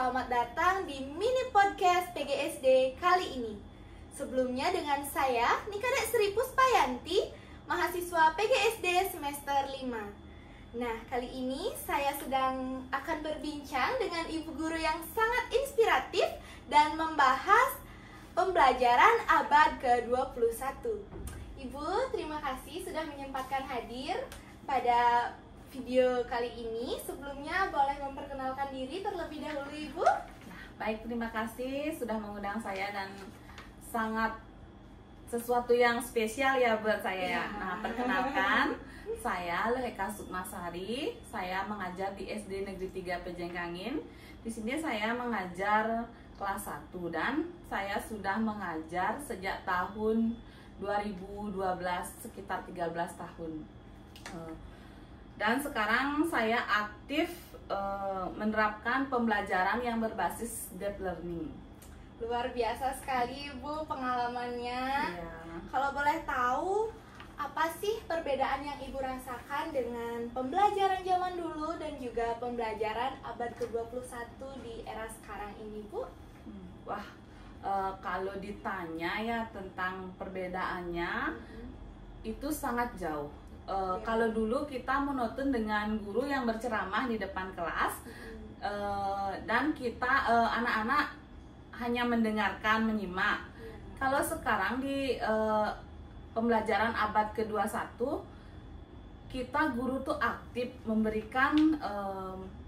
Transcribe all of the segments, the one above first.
selamat datang di mini podcast PGSD kali ini. Sebelumnya dengan saya, Nikadek Sri Puspayanti, mahasiswa PGSD semester 5. Nah, kali ini saya sedang akan berbincang dengan ibu guru yang sangat inspiratif dan membahas pembelajaran abad ke-21. Ibu, terima kasih sudah menyempatkan hadir pada video kali ini. Sebelumnya boleh memperkenalkan diri terlebih dahulu, Ibu. Nah, baik, terima kasih sudah mengundang saya dan sangat sesuatu yang spesial ya buat saya ya. Nah, perkenalkan, saya Leheka Sukmasari. Saya mengajar di SD Negeri 3 Pejengkangin. Di sini saya mengajar kelas 1 dan saya sudah mengajar sejak tahun 2012, sekitar 13 tahun. Dan sekarang saya aktif menerapkan pembelajaran yang berbasis deep learning. Luar biasa sekali, Ibu, pengalamannya. Ya. Kalau boleh tahu, apa sih perbedaan yang Ibu rasakan dengan pembelajaran zaman dulu dan juga pembelajaran abad ke-21 di era sekarang ini, Bu? Wah, kalau ditanya ya tentang perbedaannya, itu sangat jauh. Kalau dulu kita monoton dengan guru yang berceramah di depan kelas, dan kita anak-anak hanya mendengarkan, menyimak. Kalau sekarang di pembelajaran abad ke-21, kita guru tuh aktif memberikan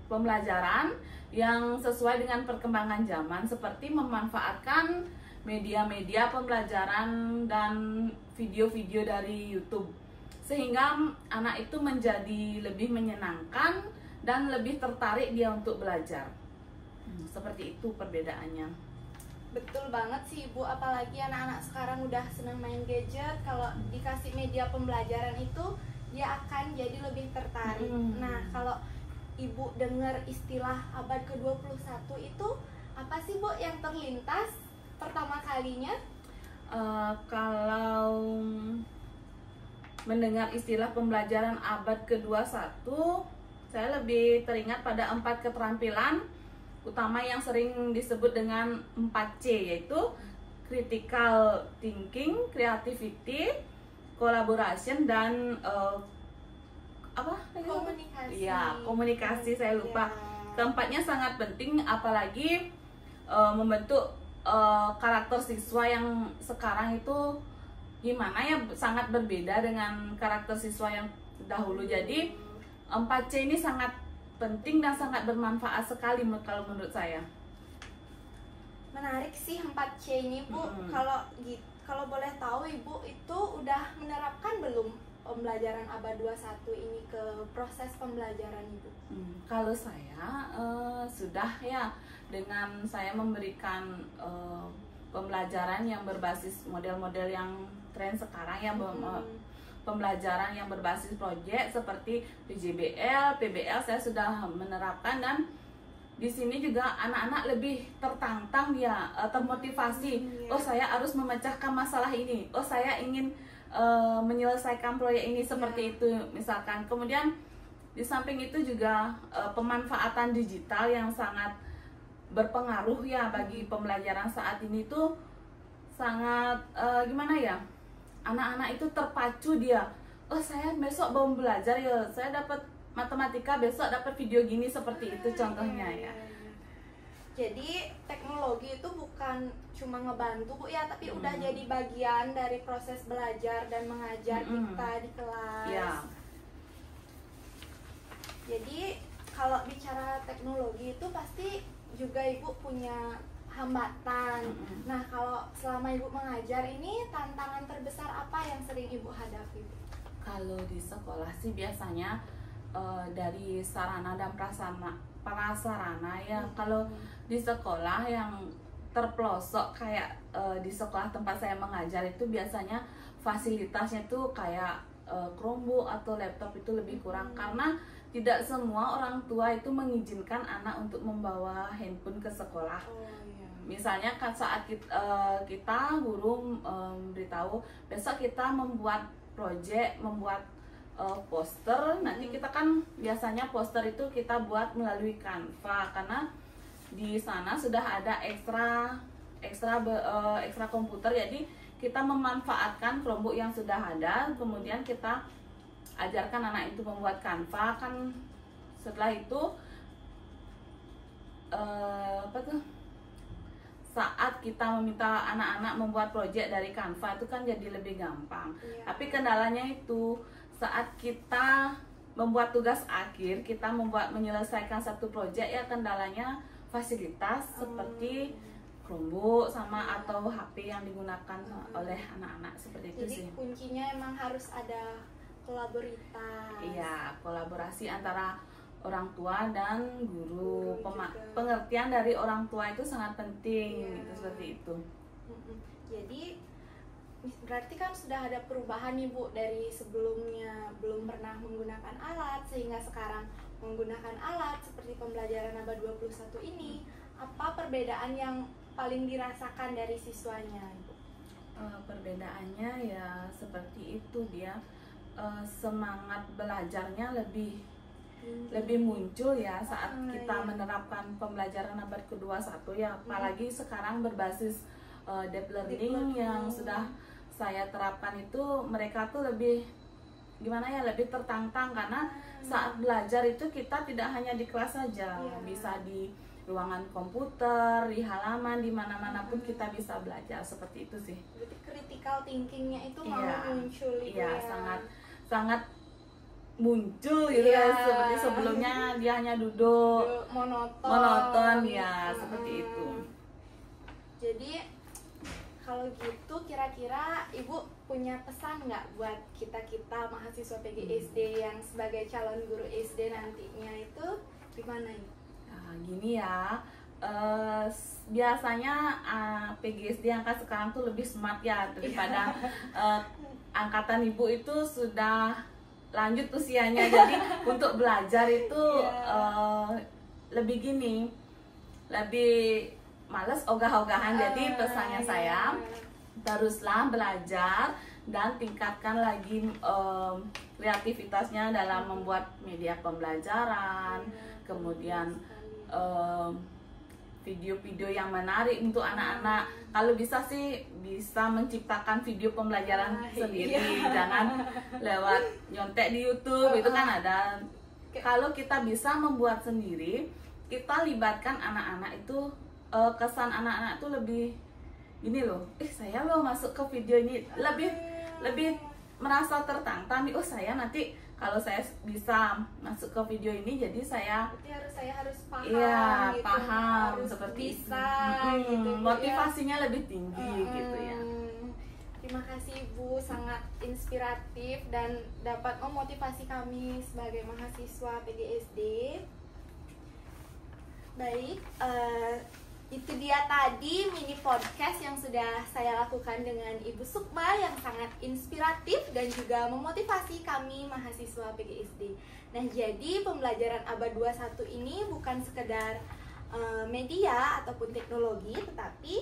pembelajaran yang sesuai dengan perkembangan zaman, seperti memanfaatkan media-media pembelajaran dan video-video dari YouTube, sehingga anak itu menjadi lebih menyenangkan dan lebih tertarik dia untuk belajar. Seperti itu perbedaannya. Betul banget sih, Ibu, apalagi anak-anak sekarang udah senang main gadget. Kalau dikasih media pembelajaran itu, dia akan jadi lebih tertarik. Nah, kalau Ibu dengar istilah abad ke-21 itu, apa sih, Bu, yang terlintas pertama kalinya? Kalau mendengar istilah pembelajaran abad ke-21, saya lebih teringat pada 4 keterampilan utama yang sering disebut dengan 4C, yaitu critical thinking, creativity, collaboration, dan komunikasi. Ya, komunikasi, saya lupa. Keempatnya sangat penting, apalagi membentuk karakter siswa yang sekarang itu gimana ya, sangat berbeda dengan karakter siswa yang dahulu. Jadi 4C ini sangat penting dan sangat bermanfaat sekali kalau menurut saya. Menarik sih 4C ini, Bu. Kalau boleh tahu, Ibu itu udah menerapkan belum pembelajaran abad 21 ini ke proses pembelajaran Ibu? Kalau saya sudah ya, dengan saya memberikan pembelajaran yang berbasis model-model yang tren sekarang ya, pembelajaran yang berbasis proyek seperti PJBL, PBL saya sudah menerapkan, dan di sini juga anak-anak lebih tertantang ya, termotivasi. Oh, saya harus memecahkan masalah ini. Oh, saya ingin menyelesaikan proyek ini, seperti itu misalkan. Kemudian di samping itu juga pemanfaatan digital yang sangat berpengaruh ya bagi pembelajaran saat ini tuh sangat gimana ya, anak-anak itu terpacu dia. Oh, saya besok mau belajar ya, saya dapat matematika, besok dapat video gini, seperti itu contohnya ya. Jadi teknologi itu bukan cuma ngebantu, Bu, ya, tapi udah jadi bagian dari proses belajar dan mengajar kita di kelas. Ya. Jadi kalau bicara teknologi itu pasti juga Ibu punya hambatan. Nah, kalau selama Ibu mengajar ini, tantangan terbesar apa yang sering Ibu hadapi, Bu? Kalau di sekolah sih biasanya dari sarana dan prasarana ya. Kalau di sekolah yang terpelosok kayak di sekolah tempat saya mengajar itu biasanya fasilitasnya tuh kayak Chromebook atau laptop itu lebih kurang, karena tidak semua orang tua itu mengizinkan anak untuk membawa handphone ke sekolah. Misalnya kan saat kita guru beritahu besok kita membuat proyek, membuat poster, nanti kita kan biasanya poster itu kita buat melalui Canva, karena di sana sudah ada ekstra komputer, jadi kita memanfaatkan Chromebook yang sudah ada, kemudian kita ajarkan anak itu membuat Canva kan. Setelah itu saat kita meminta anak-anak membuat proyek dari Canva itu kan jadi lebih gampang. Tapi kendalanya itu saat kita membuat tugas akhir, kita menyelesaikan satu proyek, ya kendalanya fasilitas seperti Chromebook sama atau HP yang digunakan oleh anak-anak, seperti itu sih. Jadi kuncinya emang harus ada kolaborasi. Iya, kolaborasi antara orang tua dan guru. Pengertian dari orang tua itu sangat penting, gitu, seperti itu. Jadi berarti kan sudah ada perubahan nih Bu, dari sebelumnya belum pernah menggunakan alat sehingga sekarang menggunakan alat seperti pembelajaran abad 21 ini. Apa perbedaan yang paling dirasakan dari siswanya, Ibu? Perbedaannya ya seperti itu, dia semangat belajarnya lebih muncul ya saat kita menerapkan pembelajaran abad ke-21 ya, apalagi sekarang berbasis deep learning yang sudah saya terapkan itu. Mereka tuh lebih lebih tertantang, karena saat belajar itu kita tidak hanya di kelas saja, bisa di ruangan komputer, di halaman, di mana-mana pun kita bisa belajar, seperti itu sih. Berarti critical thinkingnya itu mau muncul itu ya. sangat muncul gitu ya. Seperti sebelumnya dia hanya duduk monoton ya, seperti itu. Jadi kalau gitu kira-kira Ibu punya pesan nggak buat kita mahasiswa PGSD yang sebagai calon guru SD nantinya itu gimana Ibu? Gini ya, biasanya PGSD angkat sekarang tuh lebih smart ya daripada angkatan Ibu itu sudah lanjut usianya. Jadi untuk belajar itu lebih males ogah-ogahan. Jadi pesannya saya, teruslah belajar dan tingkatkan lagi kreativitasnya dalam membuat media pembelajaran, kemudian video-video yang menarik untuk anak-anak. Kalau bisa sih bisa menciptakan video pembelajaran sendiri, jangan lewat nyontek di YouTube, itu kan ada. Kalau kita bisa membuat sendiri, kita libatkan anak-anak itu, kesan anak-anak itu lebih gini loh, saya loh masuk ke video ini, lebih merasa tertantang nih, saya nanti kalau saya bisa masuk ke video ini, jadi saya harus paham, gitu, paham harus seperti bisa, itu. gitu, motivasinya lebih tinggi gitu ya. Terima kasih Ibu, sangat inspiratif dan dapat memotivasi kami sebagai mahasiswa PGSD. Baik, itu dia tadi mini podcast yang sudah saya lakukan dengan Ibu Sukma yang sangat inspiratif dan juga memotivasi kami mahasiswa PGSD. Nah, jadi pembelajaran abad 21 ini bukan sekedar media ataupun teknologi, tetapi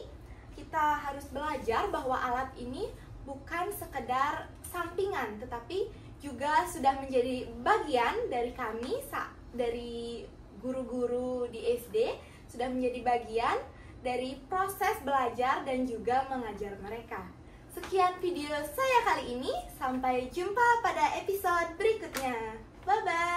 kita harus belajar bahwa alat ini bukan sekedar sampingan, tetapi juga sudah menjadi bagian dari kami, dari guru-guru di SD, sudah menjadi bagian dari proses belajar dan juga mengajar mereka. Sekian video saya kali ini, sampai jumpa pada episode berikutnya. Bye-bye.